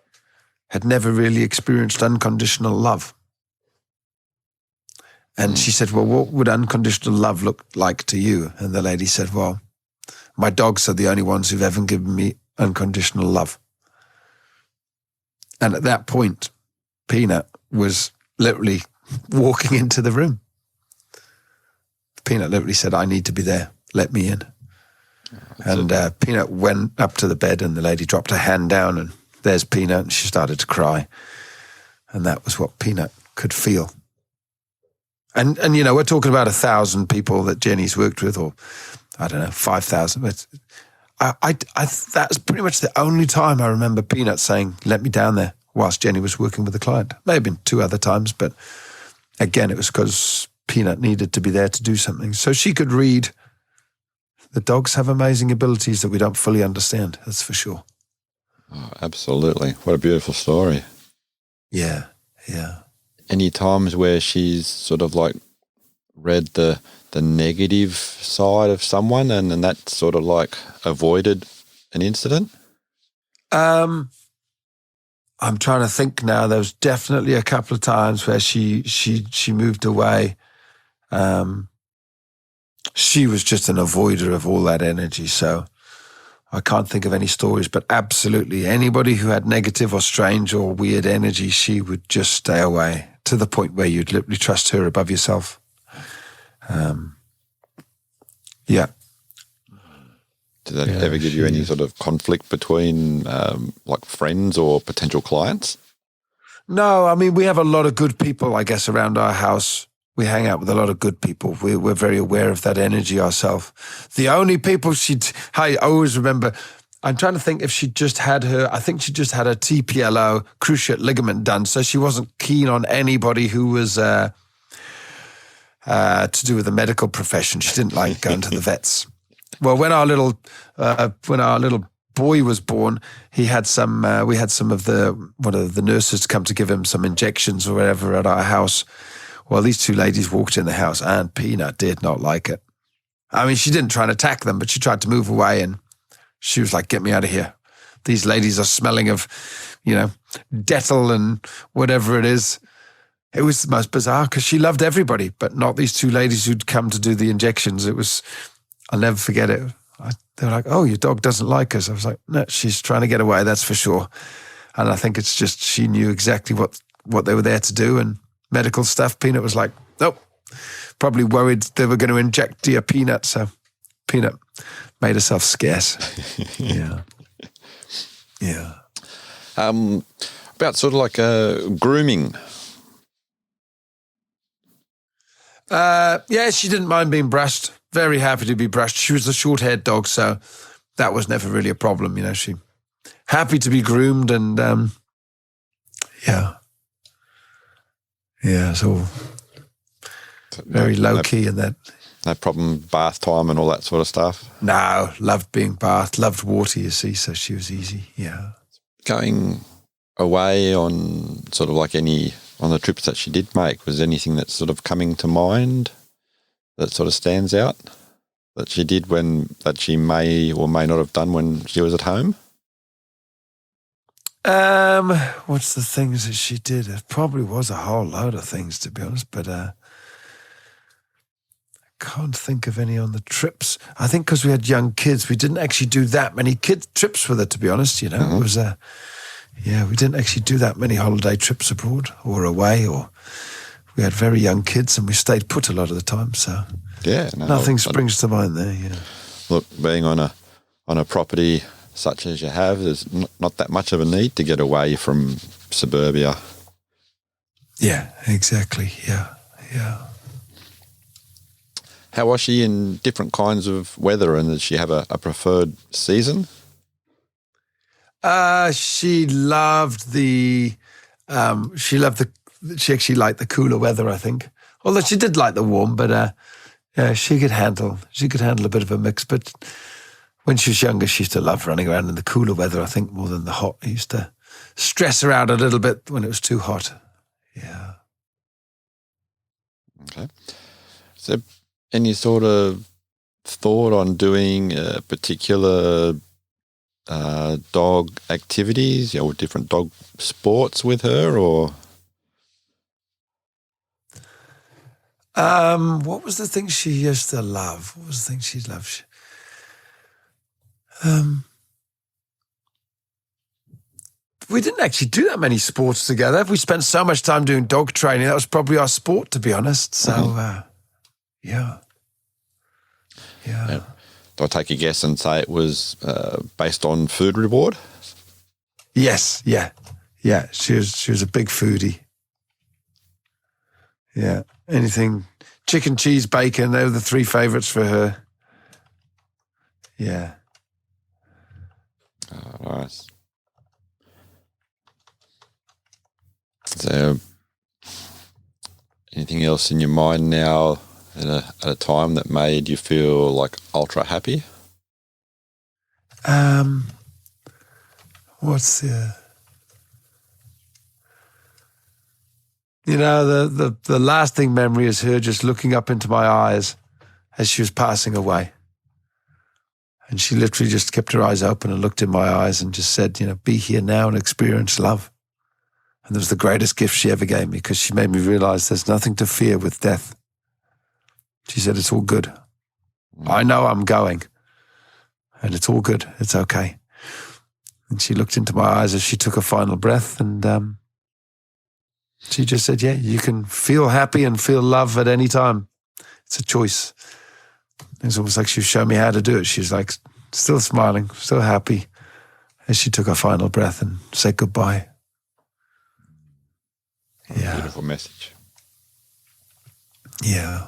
Speaker 2: had never really experienced unconditional love. And she said, well, what would unconditional love look like to you? And the lady said, well, my dogs are the only ones who've ever given me unconditional love. And at that point, Peanut was literally walking into the room. Peanut literally said, I need to be there. Let me in. And Peanut went up to the bed and the lady dropped her hand down and there's Peanut and she started to cry. And that was what Peanut could feel. And we're talking about 1,000 people that Jenny's worked with, or I don't know, 5,000. That's pretty much the only time I remember Peanut saying, let me down there, whilst Jenny was working with the client. May have been 2 other times, but again, it was because Peanut needed to be there to do something. So she could read. The dogs have amazing abilities that we don't fully understand, that's for sure.
Speaker 1: Oh, absolutely. What a beautiful story.
Speaker 2: Yeah.
Speaker 1: Any times where she's sort of like read the negative side of someone and that sort of like avoided an incident?
Speaker 2: I'm trying to think now. There was definitely a couple of times where she moved away. She was just an avoider of all that energy. So I can't think of any stories, but absolutely anybody who had negative or strange or weird energy, she would just stay away to the point where you'd literally trust her above yourself. Yeah.
Speaker 1: Did that ever give you any sort of conflict between like friends or potential clients?
Speaker 2: No, I mean, we have a lot of good people, I guess, around our house. We hang out with a lot of good people. We're very aware of that energy ourselves. The only people I always remember, I'm trying to think if she just had I think she just had a TPLO, cruciate ligament done, so she wasn't keen on anybody who was to do with the medical profession. She didn't like going to the vets. Well, when our little boy was born, he had we had one of the nurses come to give him some injections or whatever at our house. Well, these 2 ladies walked in the house and Peanut did not like it. I mean, she didn't try and attack them, but she tried to move away and she was like, get me out of here. These ladies are smelling of, Dettol and whatever it is. It was the most bizarre because she loved everybody, but not these two ladies who'd come to do the injections. I'll never forget it. They were like, "Oh, your dog doesn't like us." I was like, "No, she's trying to get away, that's for sure." And I think it's just she knew exactly what they were there to do. And medical stuff, Peanut was like, "Nope." Probably worried they were going to inject dear Peanut, so Peanut made herself scarce. Yeah. Yeah.
Speaker 1: About sort of like grooming.
Speaker 2: Yeah, she didn't mind being brushed. Very happy to be brushed. She was a short-haired dog, so that was never really a problem. She happy to be groomed, and so very low-key in that.
Speaker 1: No problem, bath time and all that sort of stuff?
Speaker 2: No, loved being bathed, loved water, you see, so she was easy, yeah.
Speaker 1: Going away on sort of like on the trips that she did make, was anything that's sort of coming to mind that sort of stands out that she did that she may or may not have done when she was at home?
Speaker 2: What's the things that she did? It probably was a whole load of things, to be honest, but I can't think of any on the trips. I think because we had young kids, we didn't actually do that many kid trips with her, to be honest. It was we didn't actually do that many holiday trips abroad or away, or we had very young kids and we stayed put a lot of the time. So nothing springs to mind there. Yeah.
Speaker 1: Look, being on a property such as you have, there's not that much of a need to get away from suburbia.
Speaker 2: Yeah, exactly. Yeah, yeah.
Speaker 1: How was she in different kinds of weather, and did she have a preferred season?
Speaker 2: She actually liked the cooler weather, I think. Although she did like the warm, but she could handle a bit of a mix. But when she was younger, she used to love running around in the cooler weather, I think, more than the hot. It used to stress her out a little bit when it was too hot. Yeah.
Speaker 1: Okay. So any sort of thought on doing particular dog activities or different dog sports with her, or?
Speaker 2: What was the thing she used to love? What was the thing she loved? We didn't actually do that many sports together. We spent so much time doing dog training. That was probably our sport, to be honest. So, yeah.
Speaker 1: Do I take a guess and say it was based on food reward?
Speaker 2: Yes, yeah. She was a big foodie. Yeah, anything chicken, cheese, bacon. They were the three favourites for her. Yeah.
Speaker 1: Oh, nice. So, anything else in your mind now at a time that made you feel like ultra happy?
Speaker 2: What's the lasting memory is her just looking up into my eyes as she was passing away. And she literally just kept her eyes open and looked in my eyes and just said, be here now and experience love. And it was the greatest gift she ever gave me, because she made me realize there's nothing to fear with death. She said, it's all good. I know I'm going, and it's all good. It's okay. And she looked into my eyes as she took a final breath, and she just said, yeah, you can feel happy and feel love at any time. It's a choice. It's almost like she was showing me how to do it. She's like still smiling, still happy as she took her final breath and said goodbye. Yeah.
Speaker 1: Beautiful message.
Speaker 2: Yeah.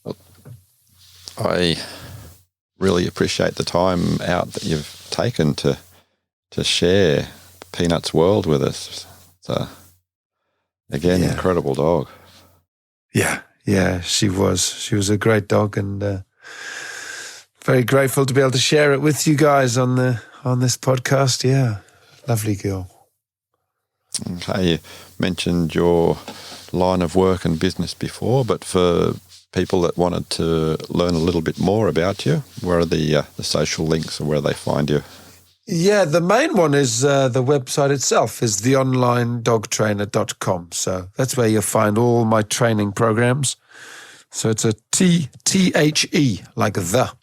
Speaker 1: Well, I really appreciate the time out that you've taken to share Peanut's world with us. So, again, incredible dog. Yeah, she was. She was a great dog, and very grateful to be able to share it with you guys on this podcast. Yeah, lovely girl. Okay, you mentioned your line of work and business before, but for people that wanted to learn a little bit more about you, where are the social links or where they find you?
Speaker 2: Yeah, the main one is the website itself is theonlinedogtrainer.com. So that's where you'll find all my training programs. So it's a THE, like the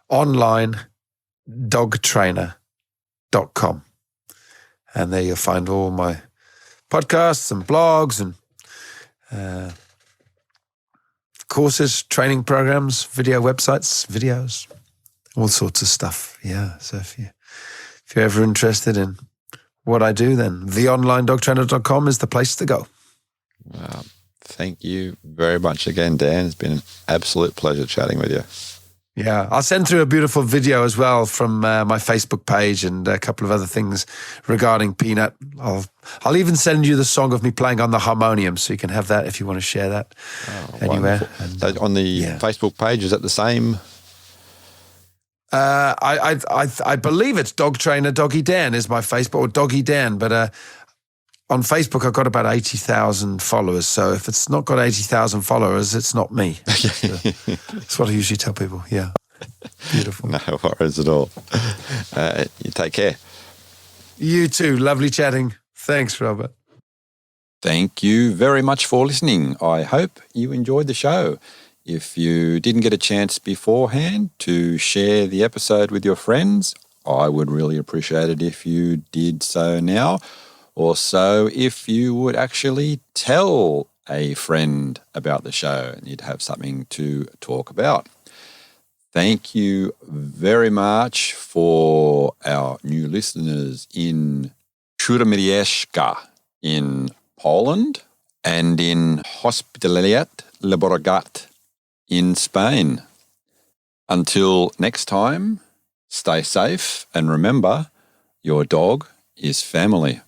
Speaker 2: onlinedogtrainer.com. And there you'll find all my podcasts and blogs and courses, training programs, video websites, videos, all sorts of stuff. Yeah, so if you're ever interested in what I do, then theonlinedogtrainer.com is the place to go.
Speaker 1: Thank you very much again, Dan. It's been an absolute pleasure chatting with you.
Speaker 2: Yeah, I'll send through a beautiful video as well from my Facebook page and a couple of other things regarding Peanut. I'll even send you the song of me playing on the harmonium, so you can have that if you want to share that anywhere. And,
Speaker 1: so on the Facebook page, is that the same?
Speaker 2: I believe it's Dog Trainer Doggy Dan is my Facebook, or Doggy Dan, but on Facebook I've got about 80,000 followers. So if it's not got 80,000 followers, it's not me. That's what I usually tell people. Yeah, beautiful.
Speaker 1: No worries at all. You take care.
Speaker 2: You too. Lovely chatting. Thanks, Robert.
Speaker 1: Thank you very much for listening. I hope you enjoyed the show. If you didn't get a chance beforehand to share the episode with your friends, I would really appreciate it if you did so now. Also, if you would actually tell a friend about the show and you'd have something to talk about. Thank you very much for our new listeners in Śródmieście in Poland and in Hospitalet Llobregat in Spain. Until next time, stay safe and remember, your dog is family.